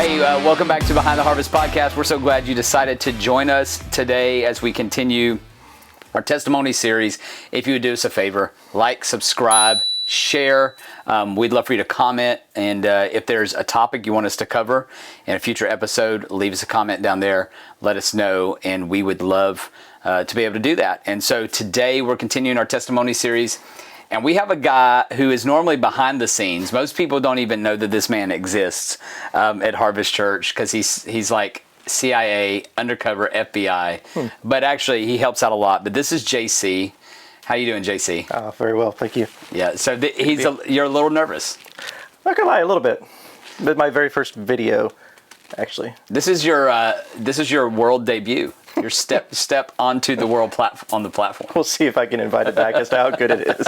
Hey, welcome back to Behind the Harvest podcast. We're so glad you decided to join us today as we continue our testimony series. If you would do us a favor, like, subscribe, share. We'd love for you to comment. And if there's a topic you want us to cover in a future episode, leave us a comment down there. Let us know. And we would love to be able to do that. And so today we're continuing our testimony series. And we have a guy who is normally behind the scenes. Most people don't even know that this man exists at Harvest Church because he's like CIA, undercover FBI. But actually, he helps out a lot. But this is JC. How you doing, JC? Very well, thank you. Yeah, so you're a little nervous. Not gonna lie, a little bit. But my very first video, actually. This is your world debut. Your step onto the world on the platform. We'll see if I can invite it back as to how good it is.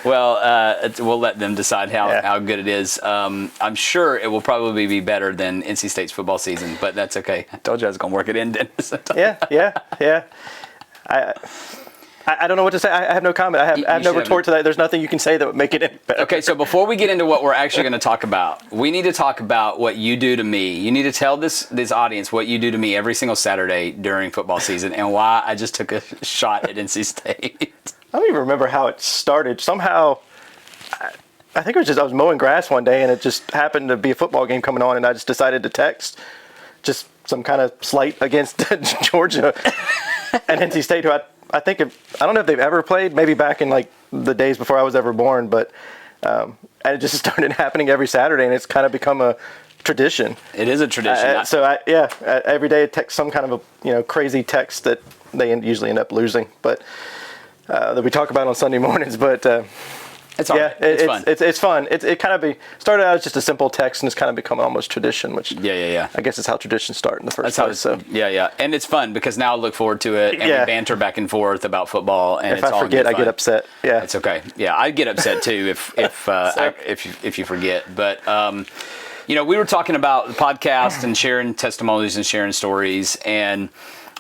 Well, we'll let them decide how good it is. I'm sure it will probably be better than NC State's football season, but that's okay. I told you I was going to work it in, Dennis. Yeah. I don't know what to say. I have no comment. I have no retort to that. There's nothing you can say that would make it any better. Okay, so before we get into what we're actually going to talk about, we need to talk about what you do to me. You need to tell this audience what you do to me every single Saturday during football season and why I just took a shot at NC State. I don't even remember how it started. Somehow, I think it was just I was mowing grass one day and it just happened to be a football game coming on and I just decided to text just some kind of slight against Georgia and NC State, who I don't know if they've ever played, maybe back in like the days before I was ever born, but and it just started happening every Saturday, and it's kind of become a tradition. It is a tradition. Every day I text some kind of a crazy text that they usually end up losing, but that we talk about on Sunday mornings. But it's fun. It's fun. It kind of started out as just a simple text, and it's kind of become almost tradition. Which I guess is how traditions start in the first place. And it's fun because now I look forward to it, and we banter back and forth about football. And if I forget, I get upset. Yeah, it's okay. Yeah, I get upset too if you forget. But we were talking about the podcast and sharing testimonies and sharing stories, and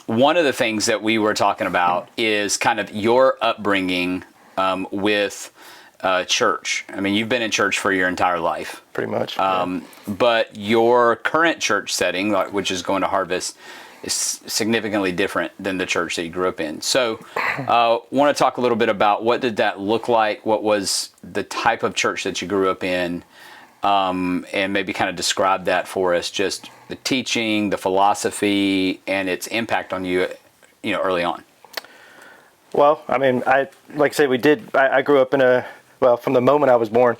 one of the things that we were talking about is kind of your upbringing with church. I mean, you've been in church for your entire life. Pretty much. But your current church setting, which is going to Harvest, is significantly different than the church that you grew up in. So want to talk a little bit about what did that look like? What was the type of church that you grew up in? And maybe kind of describe that for us, just the teaching, the philosophy, and its impact on you, early on. Well, I mean, I grew up from the moment I was born,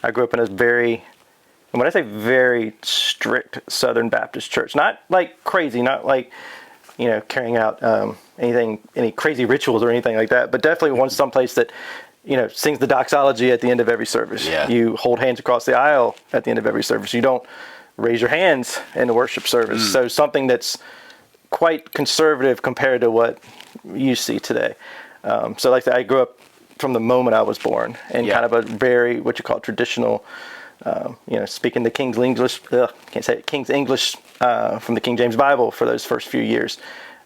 I grew up in a very strict Southern Baptist church. Not like crazy, not like, carrying out any crazy rituals or anything like that, but definitely someplace that, sings the doxology at the end of every service. Yeah. You hold hands across the aisle at the end of every service. You don't raise your hands in the worship service. So something that's quite conservative compared to what you see today. So like I said, I grew up from the moment I was born in kind of a very, what you call traditional, speaking the King's English, King's English from the King James Bible for those first few years.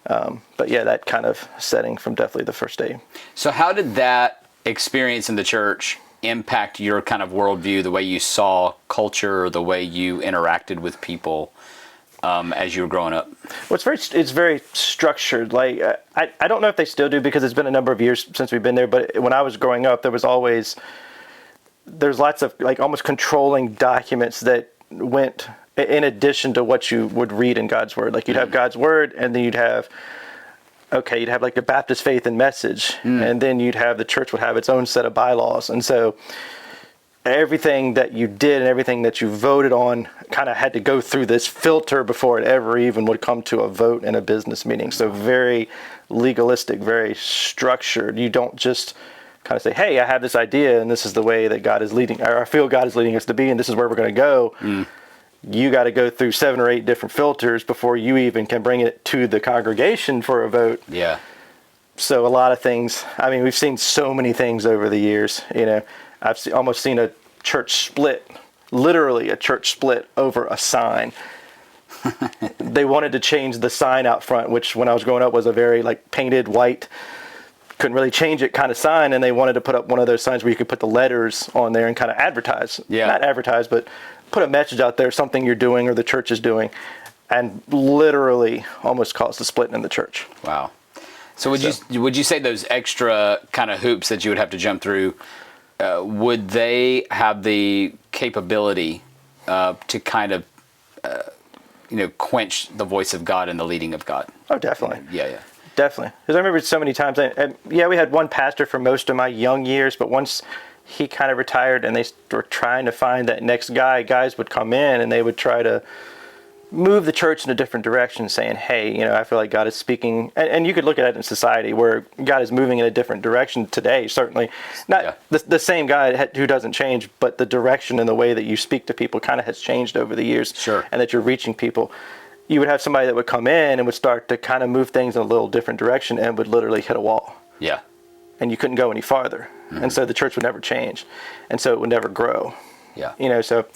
But that kind of setting from definitely the first day. So how did that experience in the church impact your kind of worldview, the way you saw culture, the way you interacted with people as you were growing up? Well, it's very structured. Like I don't know if they still do because it's been a number of years since we've been there. But when I was growing up, there's lots of like almost controlling documents that went in addition to what you would read in God's Word. Like you'd have God's Word, and then you'd have like the Baptist faith and message, and then the church would have its own set of bylaws, and so everything that you did and everything that you voted on kind of had to go through this filter before it ever even would come to a vote in a business meeting. So very legalistic, very structured. You don't just kind of say, hey, I have this idea and this is the way that God is leading, or I feel God is leading us to be, and this is where we're going to go. You got to go through 7 or 8 different filters before you even can bring it to the congregation for a vote. Yeah. So a lot of things, I mean, we've seen so many things over the years, I've almost seen a church split, literally a church split over a sign. They wanted to change the sign out front, which when I was growing up was a very like painted white couldn't really change it kind of sign, and they wanted to put up one of those signs where you could put the letters on there and kind of advertise. Yeah. Not advertise, but put a message out there, something you're doing or the church is doing, and literally almost caused a split in the church. Wow. So would you say those extra kind of hoops that you would have to jump through, would they have the capability to kind of quench the voice of God and the leading of God? Oh, definitely. Yeah. Definitely. Because I remember so many times, and we had one pastor for most of my young years, but once he kind of retired and they were trying to find that next guy, guys would come in and they would try to move the church in a different direction, saying, hey, I feel like God is speaking. And you could look at it in society where God is moving in a different direction today, certainly. Not the same guy who doesn't change, but the direction and the way that you speak to people kind of has changed over the years. Sure. And that you're reaching people. You would have somebody that would come in and would start to kind of move things in a little different direction and would literally hit a wall. Yeah. And you couldn't go any farther. Mm-hmm. And so the church would never change. And so it would never grow. Yeah. So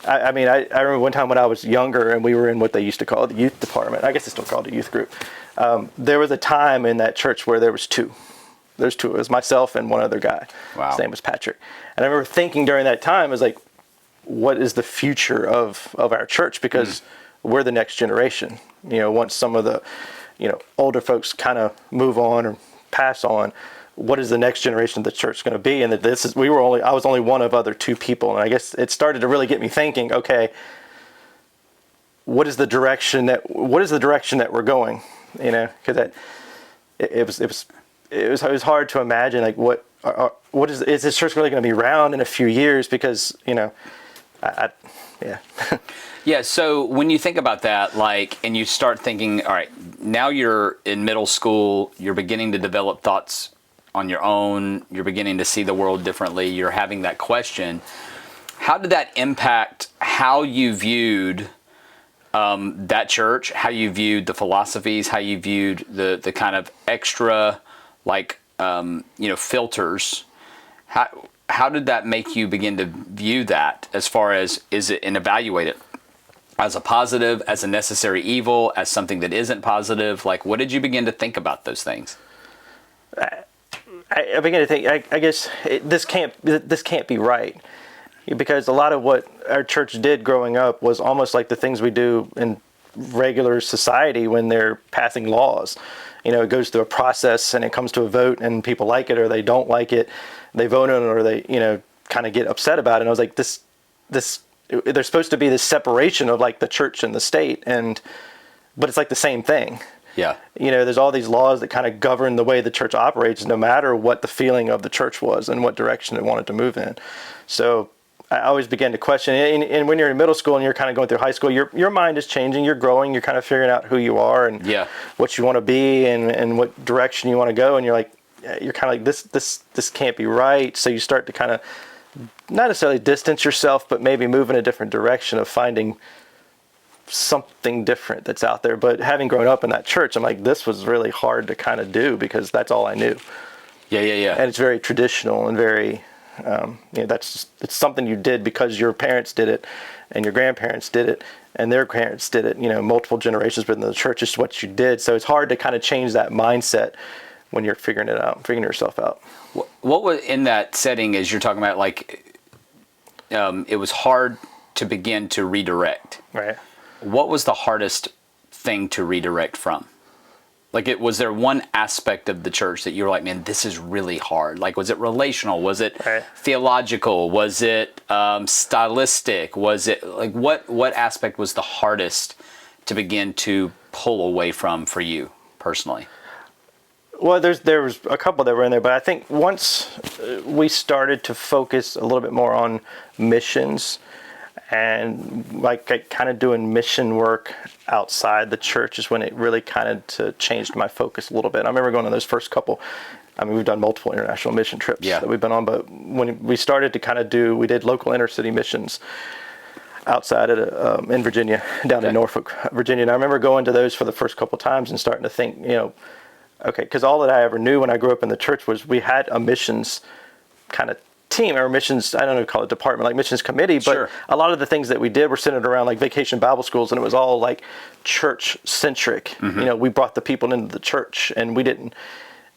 I remember one time when I was younger and we were in what they used to call the youth department. I guess it's still called a youth group. There was a time in that church where there was two. There's two. It was myself and one other guy. Wow. His name was Patrick. And I remember thinking during that time, I was like, what is the future of our church? Because we're the next generation. Once some of the, older folks kind of move on or pass on, what is the next generation of the church going to be? And that I was only one of other two people. And I guess it started to really get me thinking, okay, what is the direction that we're going? Because it was hard to imagine, like, what is this church really going to be around in a few years? Because, yeah. Yeah, so when you think about that, and you start thinking, all right, now you're in middle school, you're beginning to develop thoughts on your own, you're beginning to see the world differently, you're having that question. How did that impact how you viewed that church, how you viewed the philosophies, how you viewed the kind of extra, filters? How did that make you begin to view that as far as, and evaluate it as a positive, as a necessary evil, as something that isn't positive? What did you begin to think about those things? I began to think, I guess this can't be right, because a lot of what our church did growing up was almost like the things we do in regular society when they're passing laws. It goes through a process and it comes to a vote and people like it or they don't like it. They vote on it or they, kind of get upset about it. And I was like, there's supposed to be this separation of the church and the state, but it's the same thing. Yeah. There's all these laws that kind of govern the way the church operates, no matter what the feeling of the church was and what direction it wanted to move in. So I always began to question, and when you're in middle school and you're kind of going through high school, your mind is changing, you're growing, you're kind of figuring out who you are and what you want to be and what direction you want to go, and you're kind of this can't be right. So you start to kind of not necessarily distance yourself, but maybe move in a different direction of finding something different that's out there. But having grown up in that church, I'm like, this was really hard to kind of do because that's all I knew. Yeah. And it's very traditional and very, it's something you did because your parents did it and your grandparents did it and their parents did it, multiple generations within the church is what you did. So it's hard to kind of change that mindset when you're figuring yourself out. What was in that setting, as you're talking about, it was hard to begin to redirect. Right. What was the hardest thing to redirect from? Was there one aspect of the church that you were like, man, this is really hard? Was it relational? Was it theological? Was it stylistic? Was it what aspect was the hardest to begin to pull away from for you personally? Well, there was a couple that were in there, but I think once we started to focus a little bit more on missions and kind of doing mission work outside the church is when it really kind of changed my focus a little bit. I remember going on those first couple. We've done multiple international mission trips that we've been on, but when we started to kind of we did local inner-city missions outside in Virginia, down in Norfolk, Virginia. And I remember going to those for the first couple times and starting to think, okay, because all that I ever knew when I grew up in the church was we had a missions kind of team or missions, I don't know, call it department, like missions committee, but a lot of the things that we did were centered around vacation Bible schools, and it was all church centric. Mm-hmm. We brought the people into the church, and we didn't,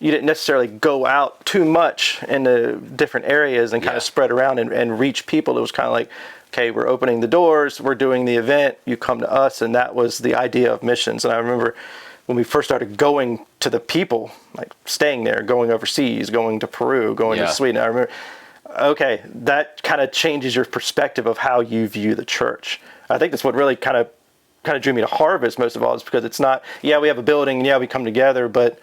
you didn't necessarily go out too much into different areas and kind of spread around and reach people. It was kind of like, okay, we're opening the doors, we're doing the event, you come to us. And that was the idea of missions. And I remember when we first started going to the people, like staying there, going overseas, going to Peru, going to Sweden, I remember, okay, that kind of changes your perspective of how you view the church. I think that's what really kind of drew me to Harvest most of all, is because it's not, we have a building, we come together, but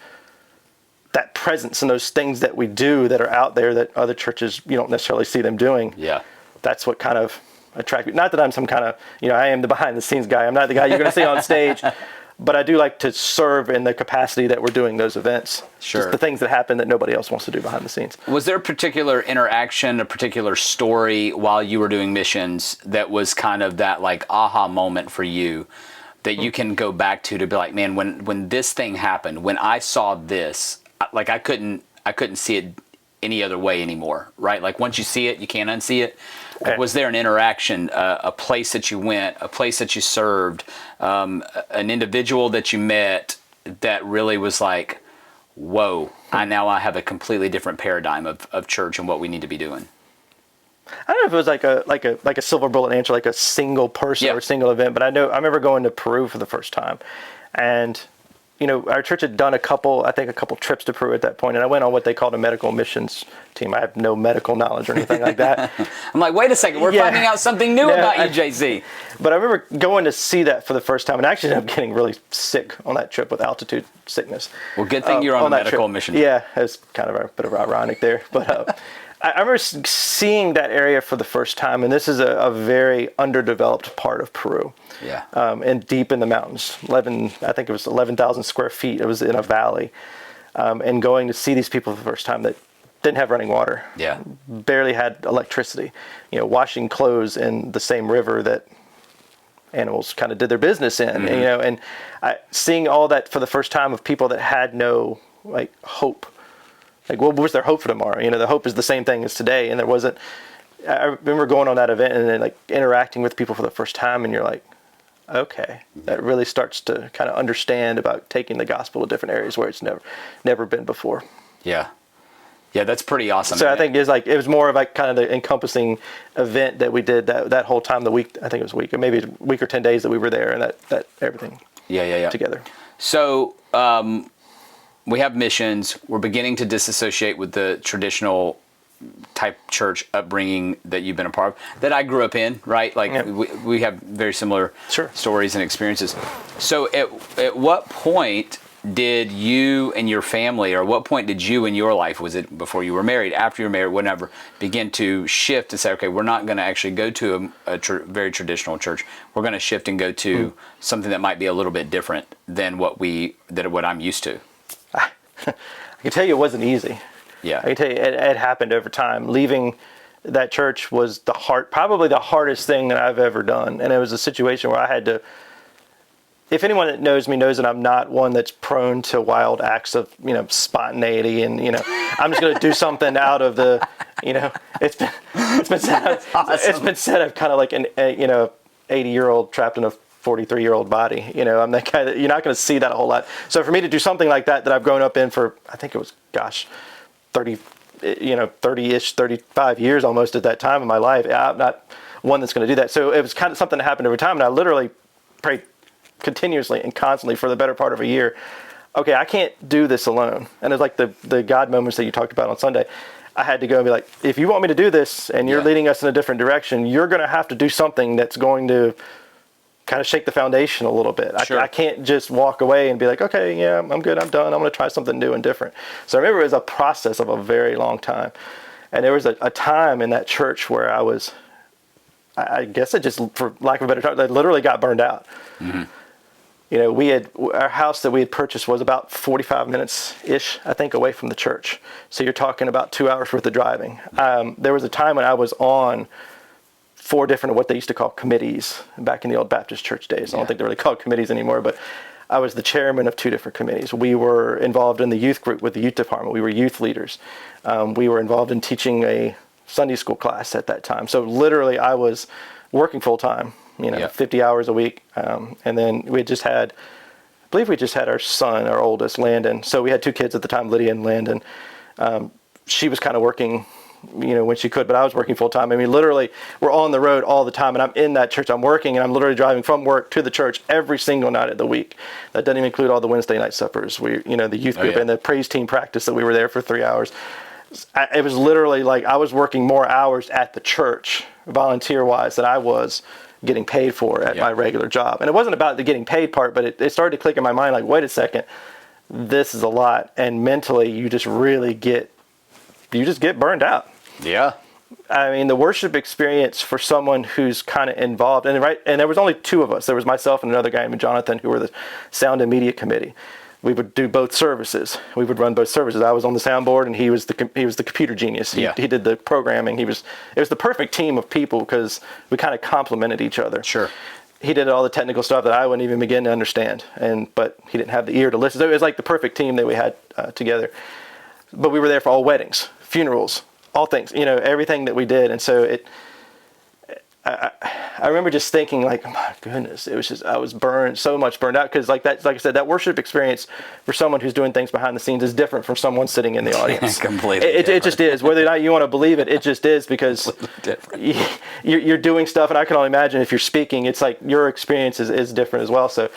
that presence and those things that we do that are out there that other churches, you don't necessarily see them doing. Yeah. That's what kind of attracted me. Not that I'm some kind of, I am the behind the scenes guy. I'm not the guy you're going to see on stage, but I do like to serve in the capacity that we're doing those events. Sure. Just the things that happen that nobody else wants to do behind the scenes. Was there a particular interaction, a particular story while you were doing missions that was kind of that like aha moment for you that you can go back to be like, man, when this thing happened, when I saw this, like I couldn't see it any other way anymore, right? Like once you see it, you can't unsee it. Okay. Was there an interaction, a place that you went, a place that you served, an individual that you met that really was like, whoa, I have a completely different paradigm of church and what we need to be doing? I don't know if it was like a silver bullet answer, like a single person or a single event, but I remember going to Peru for the first time, and our church had done a couple trips to Peru at that point, and I went on what they called a medical missions team. I have no medical knowledge or anything like that. I'm like, wait a second, we're finding out something new about you, JC. But I remember going to see that for the first time, and I actually ended up getting really sick on that trip with altitude sickness. Well, good thing you're on a medical mission. Yeah, it's kind of a bit of ironic there, but I remember seeing that area for the first time, and this is a very underdeveloped part of Peru. Yeah. And deep in the mountains, I think it was 11,000 square feet. It was in a valley, and going to see these people for the first time that didn't have running water. Yeah. Barely had electricity. Washing clothes in the same river that animals kind of did their business in. Mm-hmm. And seeing all that for the first time of people that had no hope. Like, what was their hope for tomorrow? The hope is the same thing as today, and there wasn't. I remember going on that event and then interacting with people for the first time, and you're like, okay, that really starts to kind of understand about taking the gospel to different areas where it's never been before. Yeah, that's pretty awesome. So I think it was more of kind of the encompassing event that we did that whole time. The week, I think it was a week, or maybe a week or 10 days that we were there, and that everything. Yeah. Together. So. We have missions. We're beginning to disassociate with the traditional type church upbringing that you've been a part of, that I grew up in, right? Like we have very similar stories and experiences. So at what point did you and your family, or what point did you in your life, was it before you were married, after you were married, whatever, begin to shift and say, okay, we're not going to actually go to a very traditional church. We're going to shift and go to something that might be a little bit different than what I'm used to. I can tell you it wasn't easy. Yeah. I can tell you it happened over time. Leaving that church was probably the hardest thing that I've ever done. And it was a situation where I had to, if anyone that knows me knows that I'm not one that's prone to wild acts of, spontaneity and, I'm just going to do something out of the, it's been said, awesome. It's been said I'm kind of like an 80-year-old trapped in a 43-year-old body. I'm that guy that you're not going to see that a whole lot. So for me to do something like that I've grown up in for, I think it was, 30-ish, 35 years almost at that time in my life, I'm not one that's going to do that. So it was kind of something that happened over time, and I literally prayed continuously and constantly for the better part of a year. Okay, I can't do this alone. And it's like the God moments that you talked about on Sunday. I had to go and be like, if you want me to do this and you're leading us in a different direction, you're going to have to do something that's going to kind of shake the foundation a little bit. Sure. I can't just walk away and be like, okay, yeah, I'm good, I'm done. I'm going to try something new and different. So I remember it was a process of a very long time. And there was a time in that church where I guess it just, for lack of a better term, I literally got burned out. Mm-hmm. Our house that we had purchased was about 45 minutes-ish, I think, away from the church. So you're talking about 2 hours worth of driving. There was a time when I was on 4 different, what they used to call committees back in the old Baptist church days. I don't think they're really called committees anymore, but I was the chairman of 2 different committees. We were involved in the youth group with the youth department. We were youth leaders. We were involved in teaching a Sunday school class at that time. So literally I was working full time, 50 hours a week. And then we had just had believe we just had our son, our oldest, Landon. So we had 2 kids at the time, Lydia and Landon. She was kind of working, when she could, but I was working full time. I mean, literally, we're on the road all the time, and I'm in that church. I'm working, and I'm literally driving from work to the church every single night of the week. That doesn't even include all the Wednesday night suppers. The youth group and the praise team practice that we were there for 3 hours. It was literally like I was working more hours at the church, volunteer-wise, than I was getting paid for at my regular job. And it wasn't about the getting paid part, but it started to click in my mind, like, wait a second, this is a lot. And mentally, you just get burned out. Yeah. I mean, the worship experience for someone who's kind of involved, and there was only 2 of us. There was myself and another guy named Jonathan, who were the sound and media committee. We would do both services. We would run both services. I was on the soundboard, and he was the computer genius. He did the programming. It was the perfect team of people because we kind of complemented each other. Sure. He did all the technical stuff that I wouldn't even begin to understand, but he didn't have the ear to listen. So it was like the perfect team that we had together. But we were there for all weddings, funerals, all things, everything that we did. And so I remember just thinking, like, oh my goodness, it was just, I was so much burned out. Because like I said, that worship experience for someone who's doing things behind the scenes is different from someone sitting in the audience. Completely. It just is. Whether or not you want to believe it, it just is, because you're doing stuff. And I can only imagine if you're speaking, it's like your experience is different as well. So.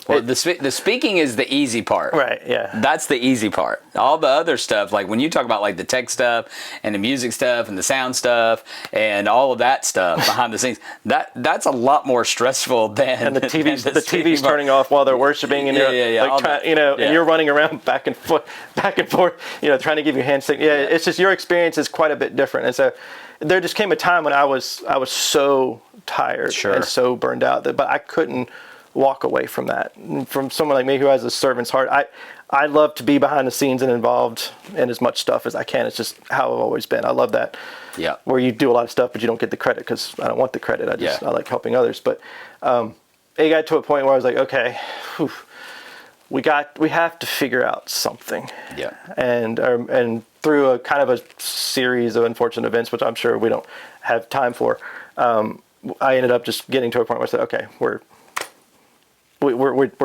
Well, the speaking is the easy part. Right, yeah. That's the easy part. All the other stuff, like when you talk about like the tech stuff and the music stuff and the sound stuff and all of that stuff behind the scenes, that's a lot more stressful than and the TV's turning off while they're worshiping, and and you're running around back and forth, trying to give your hand signal. Yeah, it's just your experience is quite a bit different. And so there just came a time when I was so tired and so burned out but I couldn't walk away from that. From someone like me who has a servant's heart, I love to be behind the scenes and involved in as much stuff as I can. It's just how I've always been. I love that. Yeah. Where you do a lot of stuff, but you don't get the credit because I don't want the credit. I like helping others. But it got to a point where I was like, okay, we have to figure out something. Yeah. And through a kind of a series of unfortunate events, which I'm sure we don't have time for, I ended up just getting to a point where I said, okay, we're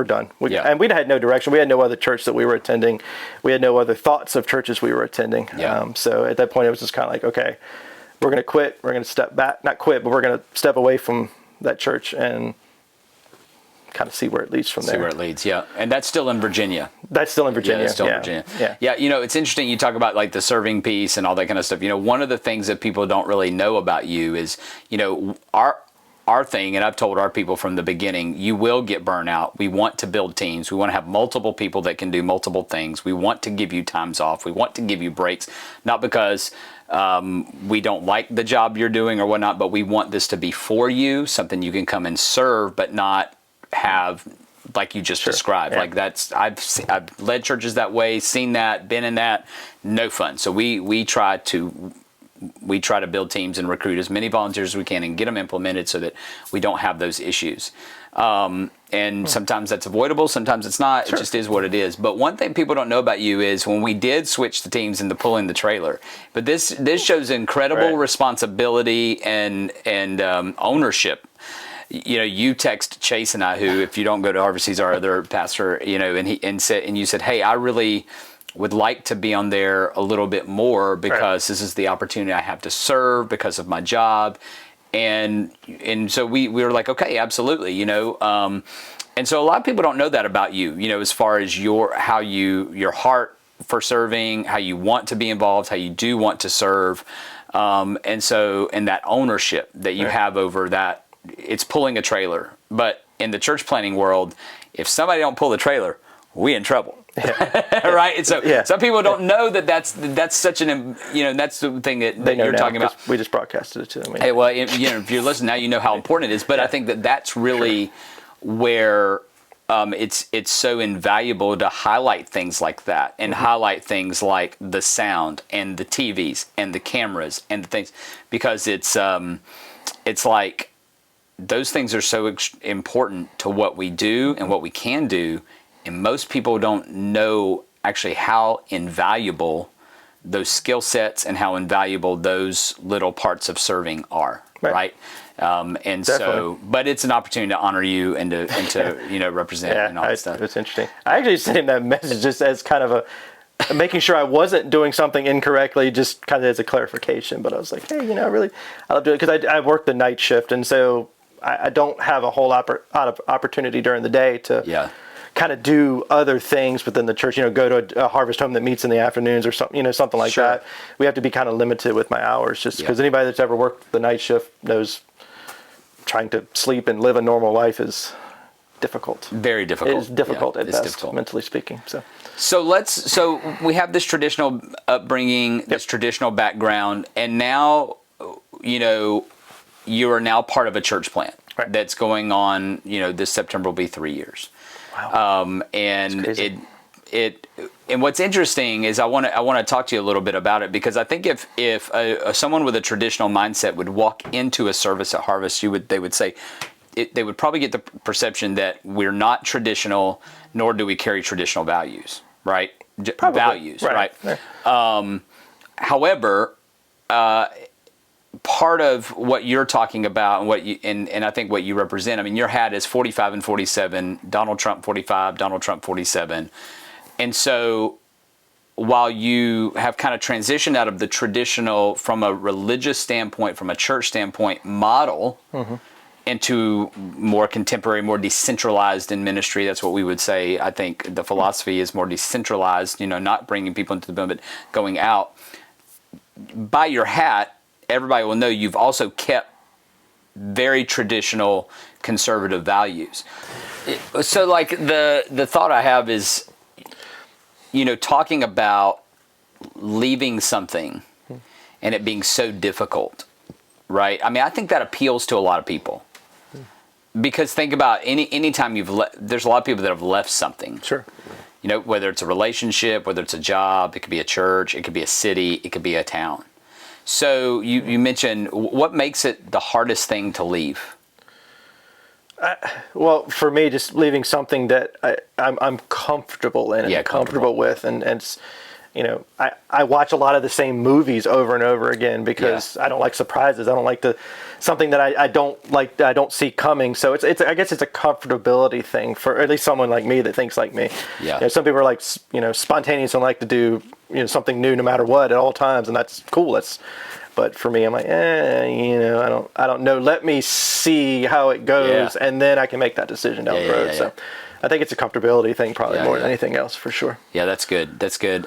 done. And we had no direction. We had no other church that we were attending. We had no other thoughts of churches we were attending. Yeah. So at that point, it was just kind of like, okay, we're going to quit. We're going to step back, not quit, but we're going to step away from that church and kind of see where it leads from there. See where it leads, yeah. And that's still in Virginia. That's still in Virginia. Yeah, that's still in Virginia. Yeah. Yeah, it's interesting you talk about like the serving piece and all that kind of stuff. One of the things that people don't really know about you is, our thing, and I've told our people from the beginning, you will get burnout. We want to build teams. We want to have multiple people that can do multiple things. We want to give you times off. We want to give you breaks, not because we don't like the job you're doing or whatnot, but we want this to be for you, something you can come and serve, but not have like you just described. Yeah. Like I've led churches that way, seen that, been in that, no fun. So we try to build teams and recruit as many volunteers as we can and get them implemented so that we don't have those issues. And sometimes that's avoidable, sometimes it's not. It just is what it is. But one thing people don't know about you is when we did switch the teams into pulling the trailer, but this shows incredible responsibility and ownership. You text Chase and I, who, if you don't go to Harvest, he's our other pastor, and you said, hey, I really would like to be on there a little bit more because this is the opportunity I have to serve because of my job. And so we were like, okay, absolutely, and so a lot of people don't know that about you, as far as your heart for serving, how you want to be involved, how you do want to serve. And that ownership that you have over that, it's pulling a trailer. But in the church planting world, if somebody don't pull the trailer, we in trouble. Right? And so some people don't know that's such an, that's the thing that you're talking about. We just broadcasted it to them. Hey, well, if you're listening now, you know how important it is. But I think that's really where it's so invaluable to highlight things like that and highlight things like the sound and the TVs and the cameras and the things, because it's like those things are so important to what we do and what we can do. And most people don't know actually how invaluable those skill sets and how invaluable those little parts of serving are, right? And so, but it's an opportunity to honor you and to represent and all that stuff. It's interesting. I actually sent him that message just as kind of making sure I wasn't doing something incorrectly, just kind of as a clarification. But I was like, hey, I love doing it because I work the night shift, and so I don't have a whole lot of opportunity during the day to kind of do other things within the church. Go to a harvest home that meets in the afternoons or something, something like that. We have to be kind of limited with my hours, just because anybody that's ever worked the night shift knows trying to sleep and live a normal life is difficult. Very difficult. It's difficult at best, mentally speaking. So we have this traditional upbringing, this traditional background, and now, you are now part of a church plant that's going on. This September will be 3 years. Wow. And and what's interesting is I want to talk to you a little bit about it, because I think if someone with a traditional mindset would walk into a service at Harvest, they would say they would probably get the perception that we're not traditional, nor do we carry traditional values, right? Values, right? However, part of what you're talking about and I think what you represent, your hat is 45 and 47, Donald Trump 45, Donald Trump 47. And so while you have kind of transitioned out of the traditional, from a religious standpoint, from a church standpoint, model into more contemporary, more decentralized in ministry, that's what we would say. I think the philosophy is more decentralized, not bringing people into the building, but going out. By your hat, everybody will know you've also kept very traditional conservative values. So like the thought I have is, talking about leaving something and it being so difficult, right? I think that appeals to a lot of people, because think about anytime there's a lot of people that have left something. Sure. Whether it's a relationship, whether it's a job, it could be a church, it could be a city, it could be a town. So you mentioned, what makes it the hardest thing to leave? Well, for me, just leaving something that I'm comfortable in and comfortable with, and it's, I watch a lot of the same movies over and over again because I don't like surprises. I don't like something that I don't like, that I don't see coming. So it's I guess it's a comfortability thing for at least someone like me that thinks like me. Yeah. Some people are like, spontaneous and like to do something new no matter what at all times, and that's cool. But for me, I'm like, I don't know. Let me see how it goes, and then I can make that decision down the road. So I think it's a comfortability thing probably more than anything else, for sure. Yeah, that's good. That's good.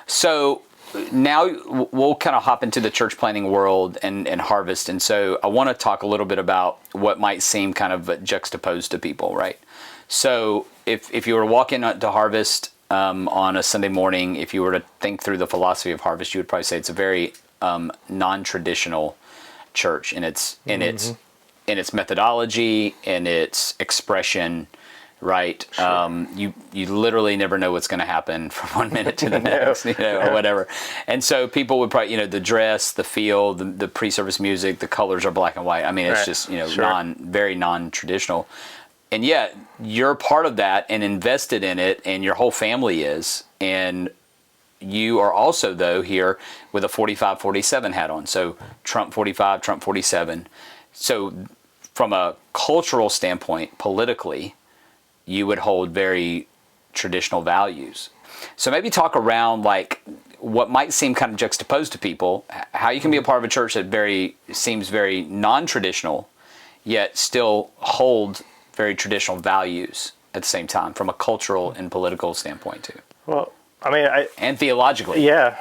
So now we'll kind of hop into the church planting world and Harvest. And so I want to talk a little bit about what might seem kind of juxtaposed to people, right? So if you were to walk into Harvest on a Sunday morning, if you were to think through the philosophy of Harvest, you would probably say it's a very non-traditional church in its methodology, in its expression, right? Sure. You literally never know what's going to happen from one minute to the next, or whatever. And so people would probably, the dress, the feel, the pre-service music, the colors are black and white. It's just very non-traditional. And yet you're part of that and invested in it, and your whole family is. And you are also, though, here with a 45-47 hat on. So Trump 45, Trump 47. So from a cultural standpoint, politically, you would hold very traditional values. So maybe talk around like what might seem kind of juxtaposed to people, how you can be a part of a church that seems very non-traditional, yet still hold very traditional values at the same time, from a cultural and political standpoint too. Well, and theologically. Yeah.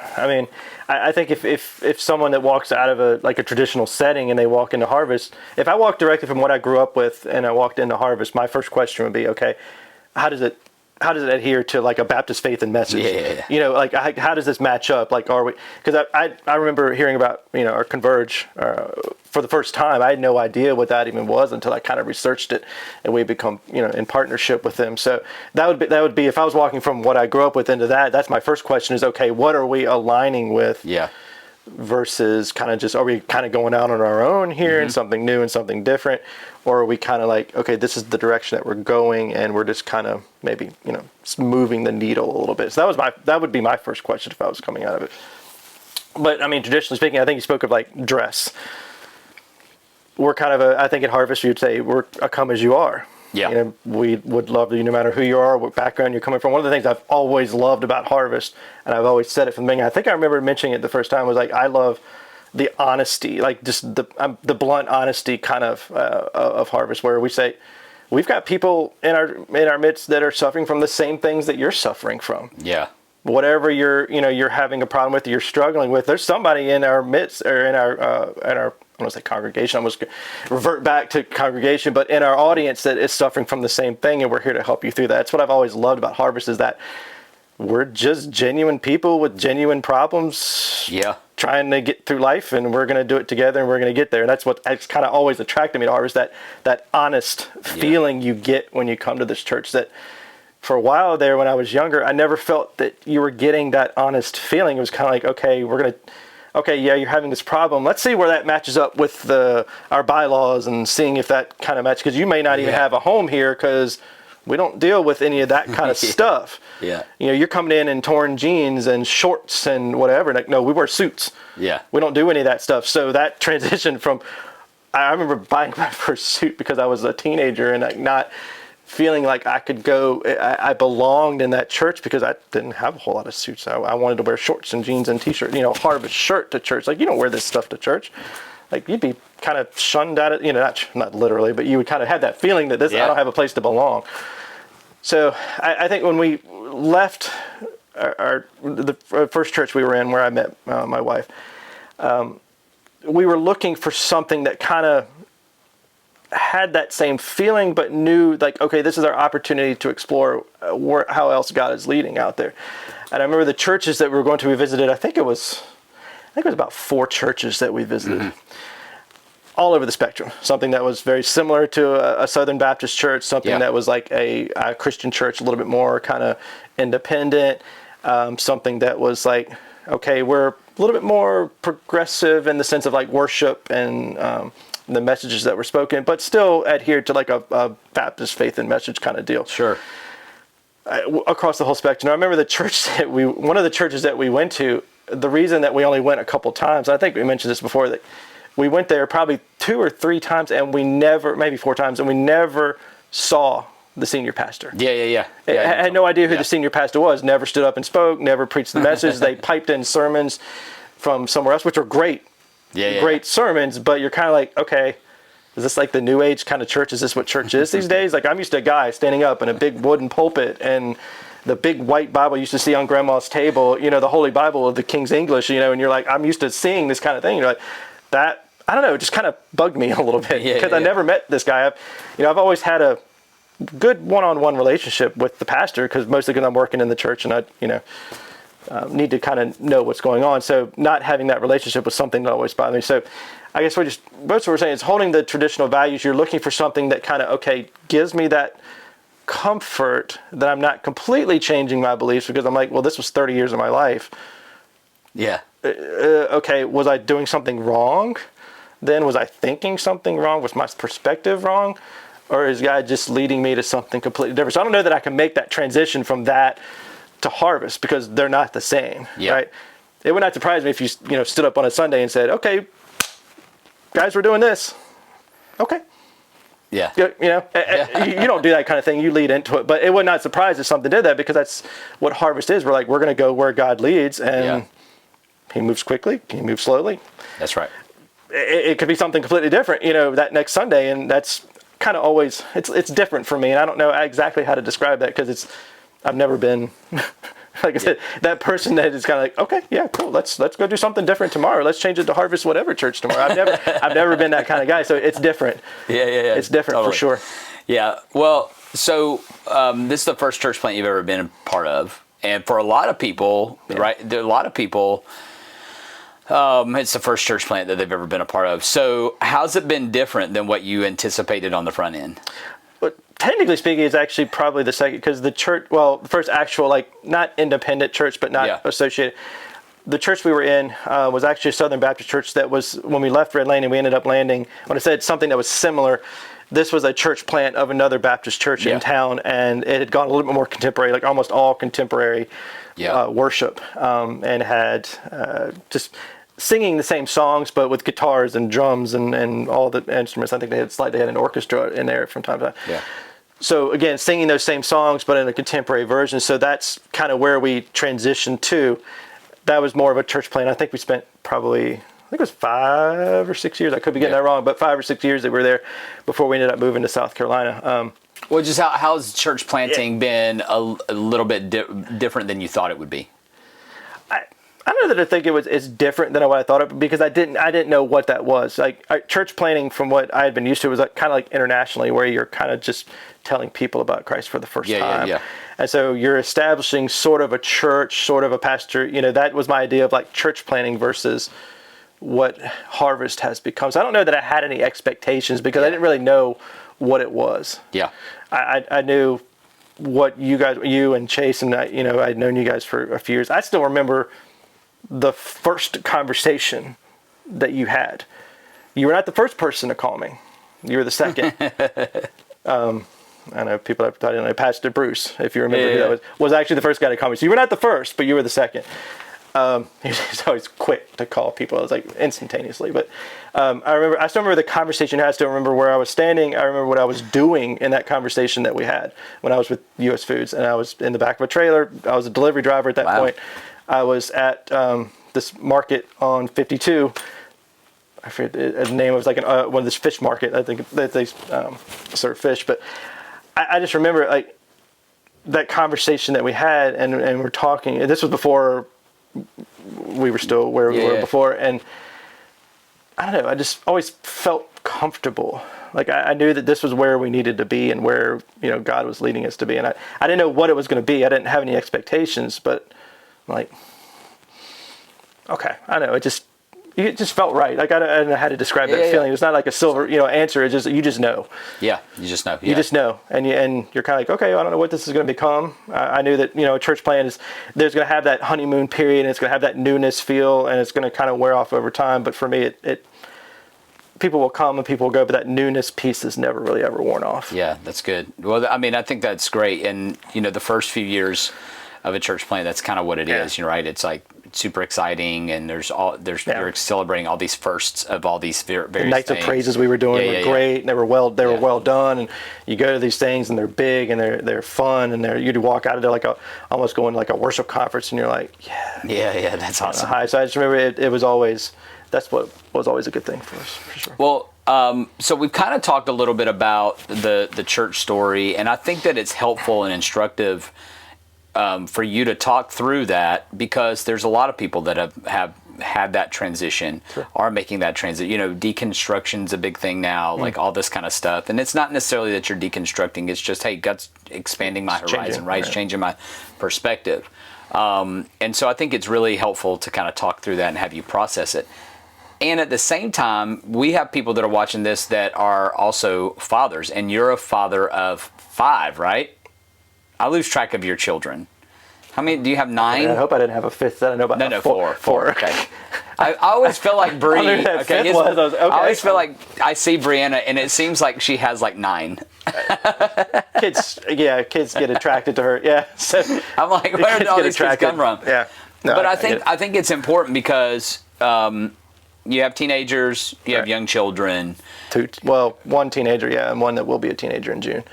I think if someone that walks out of a traditional setting and they walk into Harvest, if I walk directly from what I grew up with and I walked into Harvest, my first question would be, okay, how does it adhere to like a Baptist faith and message? Yeah. How does this match up? Like, are we? Because I remember hearing about our Converge for the first time. I had no idea what that even was until I kind of researched it, and we become in partnership with them. So that would be if I was walking from what I grew up with into that. That's my first question: is okay, what are we aligning with? Yeah. versus kind of just, are we kind of going out on our own here and something new and something different? Or are we kind of like, okay, this is the direction that we're going, and we're just kind of maybe, moving the needle a little bit. So that would be my first question if I was coming out of it. But I mean, traditionally speaking, I think you spoke of like dress. We're kind of I think at Harvest, you'd say we're a come as you are. Yeah. We would love you no matter who you are, what background you're coming from. One of the things I've always loved about Harvest, and I've always said it from the beginning, I think I remember mentioning it the first time, was like, I love the honesty, like just the blunt honesty kind of Harvest, where we say, we've got people in our midst that are suffering from the same things that you're suffering from. Yeah. Whatever you're having a problem with, you're struggling with, there's somebody in our midst, or in our I don't want to say congregation, I almost revert back to congregation, but in our audience that is suffering from the same thing, and we're here to help you through that. That's what I've always loved about Harvest, is that we're just genuine people with genuine problems, trying to get through life, and we're going to do it together, and we're going to get there. And that's what's kind of always attracted me to Harvest, that honest feeling you get when you come to this church. That for a while there, when I was younger, I never felt that you were getting that honest feeling. It was kind of like, okay, you're having this problem. Let's see where that matches up with our bylaws, and seeing if that kind of matches. Because you may not even have a home here, because we don't deal with any of that kind of stuff. Yeah. You're coming in torn jeans and shorts and whatever. Like, no, we wear suits. Yeah. We don't do any of that stuff. So that transition from, I remember buying my first suit because I was a teenager, and like not feeling like I could go, I belonged in that church, because I didn't have a whole lot of suits. I wanted to wear shorts and jeans and t-shirt, Harvest shirt to church. Like, you don't wear this stuff to church. Like, you'd be kind of shunned at it, not literally, but you would kind of have that feeling that I don't have a place to belong. So I think when we left the first church we were in, where I met my wife, we were looking for something that kind of had that same feeling, but knew like, okay, this is our opportunity to explore how else God is leading out there. And I remember the churches that we were going to, we visited, I think it was about 4 churches that we visited, all over the spectrum. Something that was very similar to a Southern Baptist church, something that was like a Christian church, a little bit more kind of independent, something that was like, okay, we're a little bit more progressive in the sense of like worship and the messages that were spoken, but still adhered to like a Baptist faith and message kind of deal. Sure. Across the whole spectrum. I remember one of the churches that we went to, the reason that we only went a couple times, I think we mentioned this before, that we went there probably 2 or 3 times, and maybe 4 times, and we never saw the senior pastor. Yeah. I had no idea who the senior pastor was. Never stood up and spoke, never preached the message. They piped in sermons from somewhere else, which are great. Great sermons, but you're kind of like, okay, is this like the new age kind of church? Is this what church is these days? Like, I'm used to a guy standing up in a big wooden pulpit, and the big white Bible you used to see on grandma's table, the Holy Bible of the King's English, and you're like, I'm used to seeing this kind of thing. You're like, that, I don't know, it just kind of bugged me a little bit, because I never met this guy. I've always had a good one-on-one relationship with the pastor, because mostly because I'm working in the church, and I, need to kind of know what's going on. So not having that relationship was something that always bothered me. So I guess most of what we're saying is holding the traditional values. You're looking for something that kind of, okay, gives me that comfort that I'm not completely changing my beliefs, because I'm like, well, this was 30 years of my life. Yeah. Okay, was I doing something wrong? Then was I thinking something wrong? Was my perspective wrong? Or is God just leading me to something completely different? So I don't know that I can make that transition from that to Harvest, because they're not the same, right? It would not surprise me if you stood up on a Sunday and said, okay, guys, we're doing this. Okay. Yeah. You don't do that kind of thing. You lead into it, but it would not surprise if something did that, because that's what Harvest is. We're like, we're going to go where God leads, and he moves quickly, he moves slowly. That's right. It could be something completely different, that next Sunday, and that's kind of always, it's different for me, and I don't know exactly how to describe that, because I've never been, like I said, that person that is kind of like, okay, yeah, cool, let's go do something different tomorrow. Let's change it to Harvest whatever church tomorrow. I've never been that kind of guy, so it's different. Yeah. It's different for sure. Yeah. Well, so this is the first church plant you've ever been a part of, and for a lot of people, right? There are a lot of people. It's the first church plant that they've ever been a part of. So how's it been different than what you anticipated on the front end? But technically speaking, it's actually probably the second, because the church, the first actual, like, not independent church, but not associated. the church we were in was actually a Southern Baptist church that was, when we left Red Lane and we ended up landing, when I said something that was similar, this was a church plant of another Baptist church in town, and it had gone a little bit more contemporary, like almost all contemporary worship, and had just singing the same songs, but with guitars and drums and all the instruments. I think they had an orchestra in there from time to time. Yeah. So again, singing those same songs, but in a contemporary version. So that's kind of where we transitioned to. That was more of a church plant. I think we spent probably, I think it was 5 or 6 years. I could be getting that wrong, but 5 or 6 years that we were there before we ended up moving to South Carolina. Well, just how's church planting been a little bit different than you thought it would be? I don't know that I think it's different than what I thought it would, because I didn't know what that was. Like church planting, from what I had been used to, was like, kind of like internationally, where you're kind of just telling people about Christ for the first time. Yeah. And so you're establishing sort of a church, sort of a pastor. That was my idea of like church planting versus what Harvest has become. So I don't know that I had any expectations, because I didn't really know what it was. Yeah. I knew what you and Chase and I, I'd known you guys for a few years. I still remember the first conversation that you had. You were not the first person to call me. You were the second. I know people have thought, Pastor Bruce, if you remember who that was actually the first guy to call me. So you were not the first, but you were the second. He's always quick to call people. It was like instantaneously. But I still remember the conversation. I still remember where I was standing. I remember what I was doing in that conversation that we had when I was with U.S. Foods, and I was in the back of a trailer. I was a delivery driver at that point. I was at this market on 52. I forget the name. It was like one of this fish market. I think that they serve fish. But I just remember like that conversation that we had, and we're talking. And this was before we were still where we were before. And I don't know. I just always felt comfortable. Like I knew that this was where we needed to be, and where God was leading us to be. And I didn't know what it was going to be. I didn't have any expectations, but like, okay, I know. It just felt right. Like I don't know how to describe that feeling. It's not like a silver, answer. It's just you just know. Yeah, you just know. Yeah. You just know, and you're kind of like, okay, I don't know what this is going to become. I knew that a church plant there's going to have that honeymoon period, and it's going to have that newness feel, and it's going to kind of wear off over time. But for me, it people will come and people will go, but that newness piece is never really ever worn off. Yeah, that's good. Well, I mean, I think that's great, and the first few years of a church plant, that's kind of what it is, right? It's like super exciting, and you're celebrating all these firsts of all these various the nights things. Of praises we were doing were great, and they were well done, and you go to these things and they're big and they're fun, and you'd walk out of there like almost going like a worship conference, and you're like, yeah, that's awesome. So I just remember it was always, that's what was always a good thing for us, for sure. Well, so we've kind of talked a little bit about the church story, and I think that it's helpful and instructive for you to talk through that, because there's a lot of people that have had that transition, are making that transition. Deconstruction's a big thing now, like all this kind of stuff. And it's not necessarily that you're deconstructing, it's just, hey, God's expanding my horizon, right? It's changing my perspective. And so I think it's really helpful to kind of talk through that and have you process it. And at the same time, we have people that are watching this that are also fathers, and you're a father of 5, right? I lose track of your children. How many do you have? 9? I hope I didn't have a fifth. I don't know about no, 4. Okay. I always feel like Bree. I always feel like I see Brianna, and it seems like she has like 9. Kids get attracted to her. Yeah. So I'm like, where did all these kids come from? Yeah. No, but I think it's important because you have teenagers, you have young children. 2. Well, 1 teenager, and 1 that will be a teenager in June.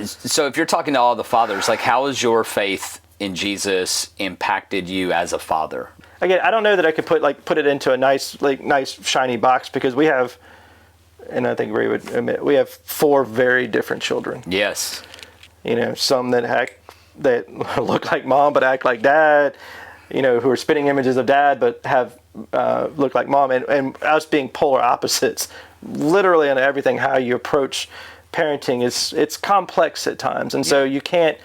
So if you're talking to all the fathers, like, how has your faith in Jesus impacted you as a father? Again, I don't know that I could put it into a nice shiny box, because we have, and I think Ray would admit, we have 4 very different children. Yes. Some that look like mom but act like dad, who are spitting images of dad but have look like mom, and us being polar opposites, literally on everything. How you approach parenting it's complex at times, and so you can't,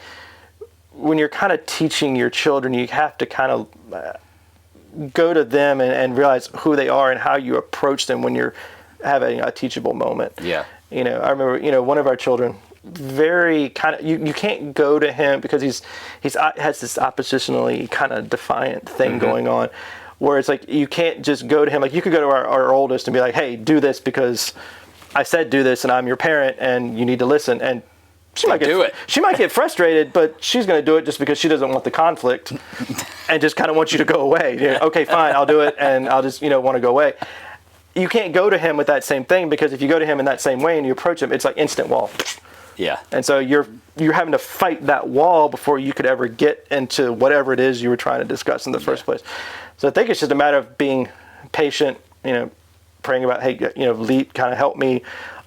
when you're kind of teaching your children, you have to kind of go to them and realize who they are and how you approach them when you're having a teachable moment. I remember one of our children, very kind of, you can't go to him because he's has this oppositionally kind of defiant thing going on. where it's like you can't just go to him. Like you could go to our oldest and be like, hey, do this because I said do this and I'm your parent and you need to listen. And she might get frustrated, but she's going to do it just because she doesn't want the conflict and just kind of wants you to go away. Okay, fine, I'll do it, and I'll just want to go away. You can't go to him with that same thing, because if you go to him in that same way and you approach him, it's like instant wall. Yeah. And so you're having to fight that wall before you could ever get into whatever it is you were trying to discuss in the first place. So I think it's just a matter of being patient, praying about, hey, lead, kind of help me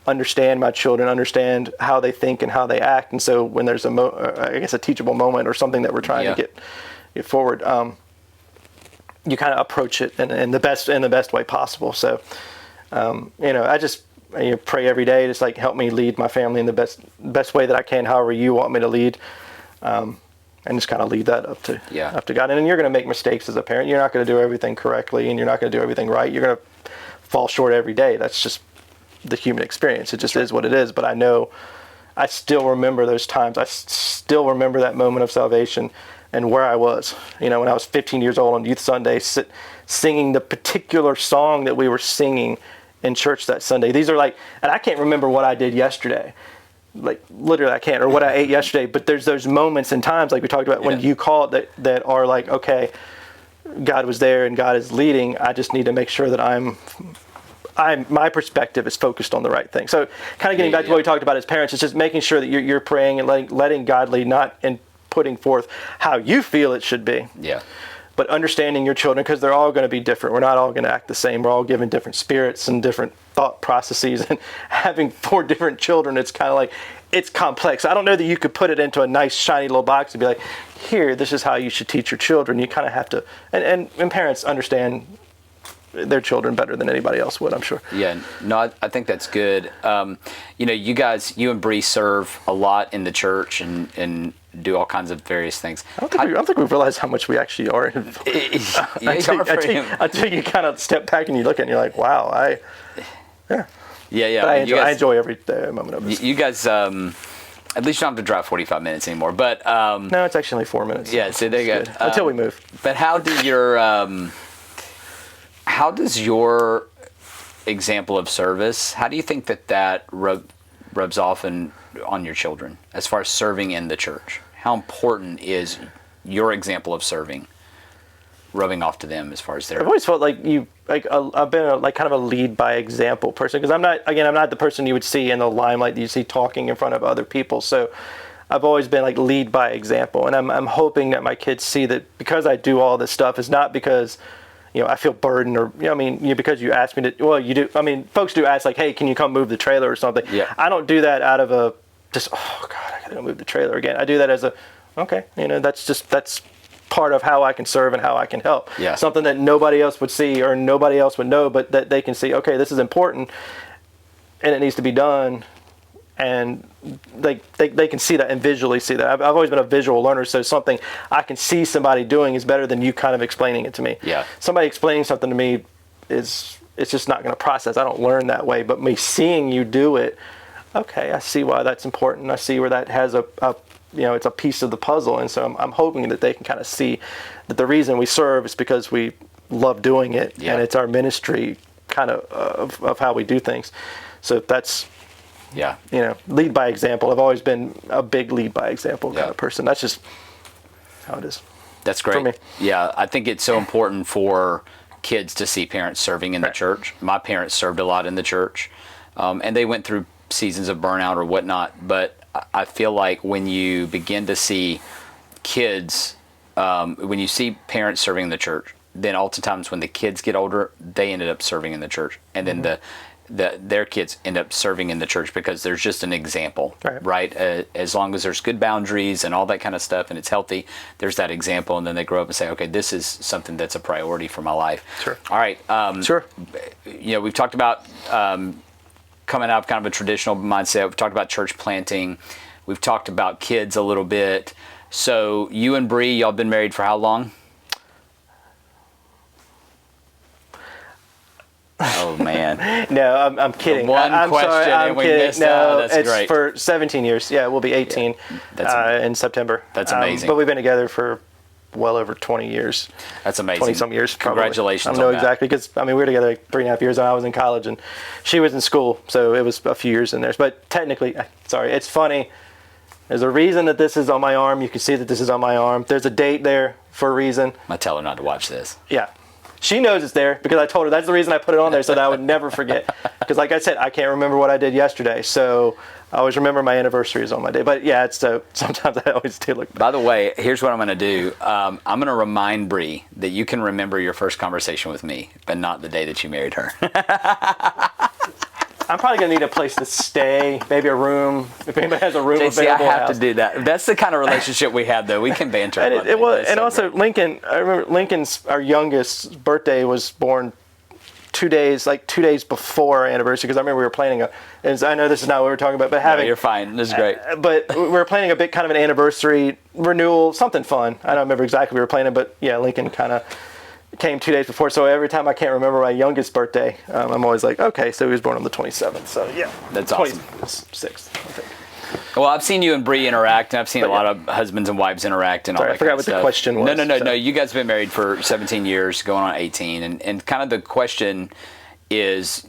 understand my children, understand how they think and how they act. And so when there's a teachable moment or something that we're trying to get forward, you kind of approach it in the best way possible. So, I just pray every day, just like help me lead my family in the best way that I can, however you want me to lead, and just kind of leave that up to God. And then you're going to make mistakes as a parent. You're not going to do everything correctly, and you're not going to do everything right. You're going to fall short every day. That's just the human experience. It just is what it is. But I know I still remember those times. I still remember that moment of salvation and where I was, when I was 15 years old on Youth Sunday, singing the particular song that we were singing in church that Sunday. These are and I can't remember what I did yesterday. Like literally I can't, or what I ate yesterday, but there's those moments and times like we talked about when you call it that are like, okay, God was there and God is leading. I just need to make sure that my perspective is focused on the right thing. So kind of getting back to what we talked about as parents, it's just making sure that you're praying and letting God lead, not in putting forth how you feel it should be. Yeah. But understanding your children, because they're all going to be different. We're not all going to act the same. We're all given different spirits and different thought processes. And having 4 different children, it's kind of like, it's complex. I don't know that you could put it into a nice, shiny little box and be like, here, this is how you should teach your children. You kind of have to, and parents understand their children better than anybody else would, I'm sure. Yeah, no, I think that's good. You and Bree serve a lot in the church and do all kinds of various things. I don't think we've realized how much we actually are involved. Until you kind of step back and you look at it and you're like, wow, Yeah. But I enjoy every moment of this. You guys, at least you don't have to drive 45 minutes anymore. But no, it's actually only 4 minutes. Yeah, so there you go. Until we move. But how does your example of service, how do you think that rubs off on your children as far as serving in the church? How important is your example of serving rubbing off to them as far as their... I've always felt like I've been kind of a lead by example person, because I'm not the person you would see in the limelight that you see talking in front of other people. So I've always been like lead by example, and I'm hoping that my kids see that because I do all this stuff is not because I feel burdened, or because you asked me to. Well, you do. Folks do ask, like, hey, can you come move the trailer or something? Yeah. I don't do that out of a just, oh God, I gotta go move the trailer again. I do that as that's part of how I can serve and how I can help. Yeah. Something that nobody else would see or nobody else would know, but that they can see, okay, this is important and it needs to be done. And they can see that and visually see that. I've always been a visual learner, so something I can see somebody doing is better than you kind of explaining it to me. Yeah. Somebody explaining something to me it's just not going to process. I don't learn that way, but me seeing you do it, okay, I see why that's important. I see where that has it's a piece of the puzzle. And so I'm hoping that they can kind of see that the reason we serve is because we love doing it, and it's our ministry kind of how we do things. So that's, lead by example. I've always been a big lead by example kind of person. That's just how it is. That's great. For me. Yeah, I think it's so important for kids to see parents serving in the church. My parents served a lot in the church, and they went through seasons of burnout or whatnot. But I feel like when you begin to see kids, when you see parents serving in the church, then oftentimes when the kids get older, they ended up serving in the church, and then their kids end up serving in the church because there's just an example, right? As long as there's good boundaries and all that kind of stuff and it's healthy, there's that example, and then they grow up and say, okay, this is something that's a priority for my life. Sure. All right. Sure. We've talked about coming out of kind of a traditional mindset. We've talked about church planting. We've talked about kids a little bit. So you and Bree, y'all been married for how long? Oh man! No, I'm kidding. I'm question, sorry, I'm and we kidding. missed no, out. That's it's great. For 17 years. Yeah, we'll be 18 in September. That's amazing. But we've been together for well over 20 years. That's amazing. 20 some years, probably. Congratulations. I don't know on exactly because we were together like 3.5 years, and I was in college, and she was in school, so it was a few years in there. But technically, sorry, it's funny. There's a reason that this is on my arm. You can see that this is on my arm. There's a date there for a reason. I'm going to tell her not to watch this. Yeah. She knows it's there because I told her that's the reason I put it on there so that I would never forget. Because like I said, I can't remember what I did yesterday. So I always remember my anniversaries on my day. But yeah, it's sometimes I always do look back. By the way, here's what I'm going to do. I'm going to remind Bree that you can remember your first conversation with me, but not the day that you married her. I'm probably going to need a place to stay, maybe a room. If anybody has a room JC, available. I have to do that. That's the kind of relationship we have, though. We can banter. And about it was, that. and also great. Lincoln. I remember Lincoln's, our youngest, birthday was born 2 days before our anniversary. Because I remember we were planning and I know this is not what we were talking about, but having. No, you're fine. This is great. But we were planning a bit kind of an anniversary renewal, something fun. I don't remember exactly what we were planning, but yeah, Lincoln kind of came 2 days before. So every time I can't remember my youngest birthday, I'm always like, okay, so he was born on the 27th. So yeah, that's awesome. 26th, I think. Well, I've seen you and Bree interact, and I've seen a lot of husbands and wives interact and all that I forgot kind what of stuff. the question was. No. You guys have been married for 17 years, going on 18, and kind of the question is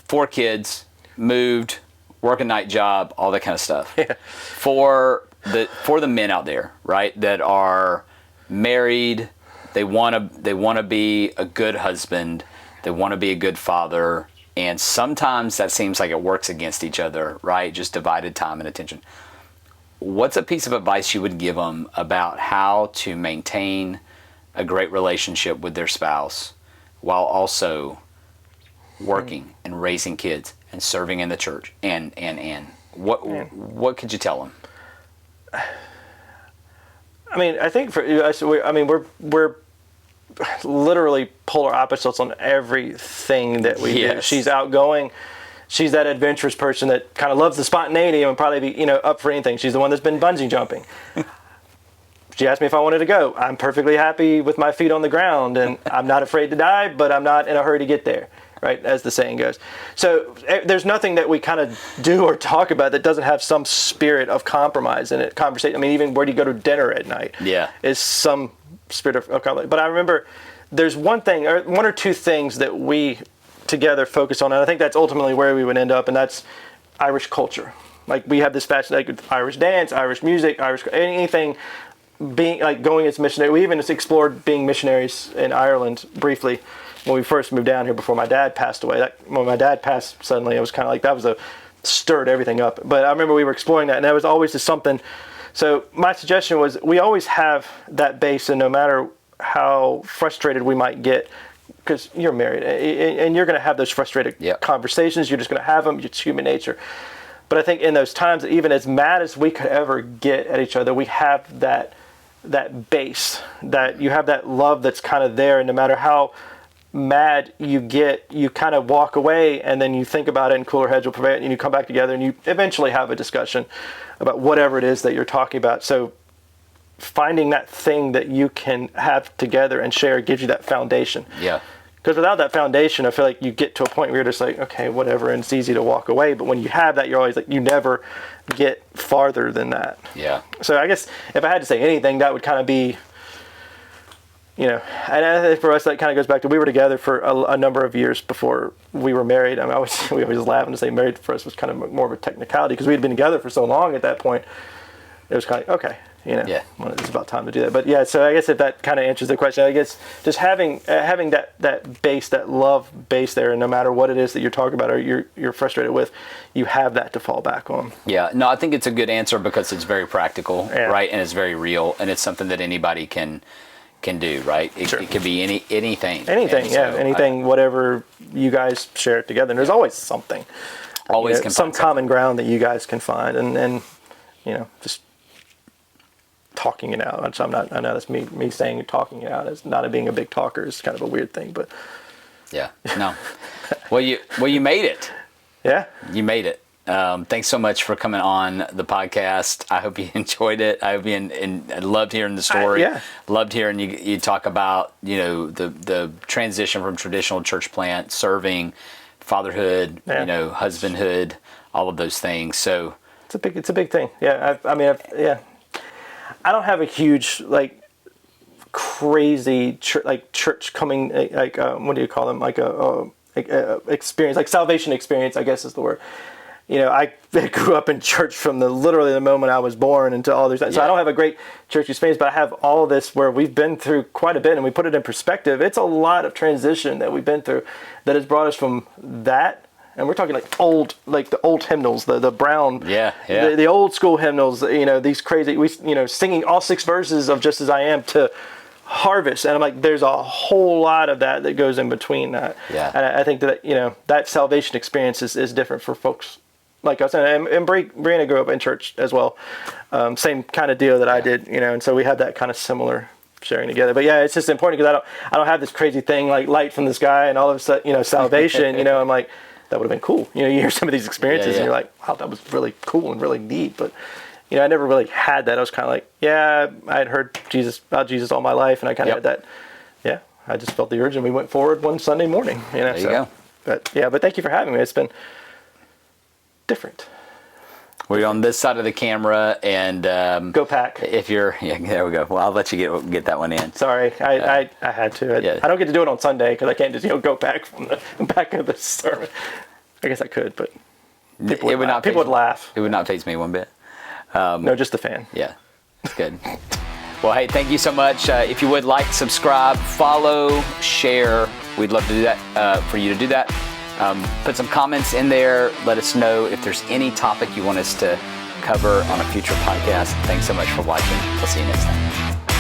4 kids, moved, work a night job, all that kind of stuff. Yeah. For the men out there, right, that are married, they want to be a good husband, they want to be a good father. And sometimes that seems like it works against each other, right? Just divided time and attention. What's a piece of advice you would give them about how to maintain a great relationship with their spouse while also working and raising kids and serving in the church? And what could you tell them? I mean, I think for us, we're literally polar opposites on everything that we do. She's outgoing. She's that adventurous person that kind of loves the spontaneity and would probably be, up for anything. She's the one that's been bungee jumping. She asked me if I wanted to go. I'm perfectly happy with my feet on the ground, and I'm not afraid to die, but I'm not in a hurry to get there, right? As the saying goes. So there's nothing that we kind of do or talk about that doesn't have some spirit of compromise in it. Conversation. I mean, even where do you go to dinner at night? Yeah, is some spirit of compromise. But I remember there's one or two things that we together focus on, and I think that's ultimately where we would end up, and that's Irish culture. Like we have this passion, like Irish dance, Irish music, anything. Being like going as missionary. We even just explored being missionaries in Ireland briefly when we first moved down here before my dad passed away. When my dad passed suddenly, it was kind of like that stirred everything up. But I remember we were exploring that, and that was always just something. So my suggestion was we always have that base, and no matter how frustrated we might get, because you're married and you're going to have those frustrated conversations. You're just going to have them. It's human nature. But I think in those times, even as mad as we could ever get at each other, we have that base, that you have that love that's kind of there, and no matter how mad you get, you kind of walk away and then you think about it and cooler heads will prevail, and you come back together and you eventually have a discussion about whatever it is that you're talking about. So finding that thing that you can have together and share gives you that foundation. Yeah. Because without that foundation, I feel like you get to a point where you're just like, okay, whatever, and it's easy to walk away. But when you have that, you're always like, you never get farther than that. Yeah. So I guess if I had to say anything, that would kind of be, and I think for us, that kind of goes back to we were together for a number of years before we were married. I mean, we always laugh and say married for us was kind of more of a technicality because we had been together for so long at that point. It was kind of like, okay. Well, it's about time to do that. But yeah, so I guess if that kind of answers the question, I guess just having that base, that love base there, and no matter what it is that you're talking about or you're frustrated with, you have that to fall back on. Yeah, no, I think it's a good answer because it's very practical, right? And it's very real, and it's something that anybody can do, right? It could be anything. Anything, anything, whatever you guys share it together. And there's always something. Always some common ground that you guys can find, and just talking it out. Which I know that's me saying talking it out as not being a big talker is kind of a weird thing, but yeah, no. Well, you made it. Yeah, you made it. Thanks so much for coming on the podcast. I hope you enjoyed it. I loved hearing the story. Loved hearing you talk about the transition from traditional church plant, serving, fatherhood, husbandhood, all of those things. So it's a big thing. Yeah, I don't have a huge crazy church coming, what do you call them? Like a experience, like salvation experience, I guess is the word. You know, I grew up in church from literally the moment I was born until all these. So I don't have a great church experience, but I have all this where we've been through quite a bit, and we put it in perspective. It's a lot of transition that we've been through that has brought us from that. And we're talking like the old hymnals, the brown, the old school hymnals, you know, these crazy, singing all 6 verses of Just As I Am to Harvest. And I'm like, there's a whole lot of that goes in between that. Yeah. And I think that, that salvation experience is different for folks like us. And Brianna grew up in church as well. Same kind of deal that I did, and so we had that kind of similar sharing together. But yeah, it's just important because I don't have this crazy thing like light from the sky and all of a sudden, salvation, I'm like, that would have been cool. You hear some of these experiences and you're like, wow, that was really cool and really neat. But, I never really had that. I was kind of like, I had heard about Jesus all my life. And I kind of had that. Yeah. I just felt the urge and we went forward one Sunday morning, There you go. But thank you for having me. It's been different. We're on this side of the camera and go pack. If you're, there we go. Well, I'll let you get that one in. Sorry, I had to. I don't get to do it on Sunday because I can't just go back from the back of the sermon. I guess I could, but people would laugh. It would not faze me one bit. No, just the fan. Yeah, it's good. Well, hey, thank you so much. If you would like, subscribe, follow, share. We'd love to do that for you to do that. Put some comments in there. Let us know if there's any topic you want us to cover on a future podcast. Thanks so much for watching. We'll see you next time.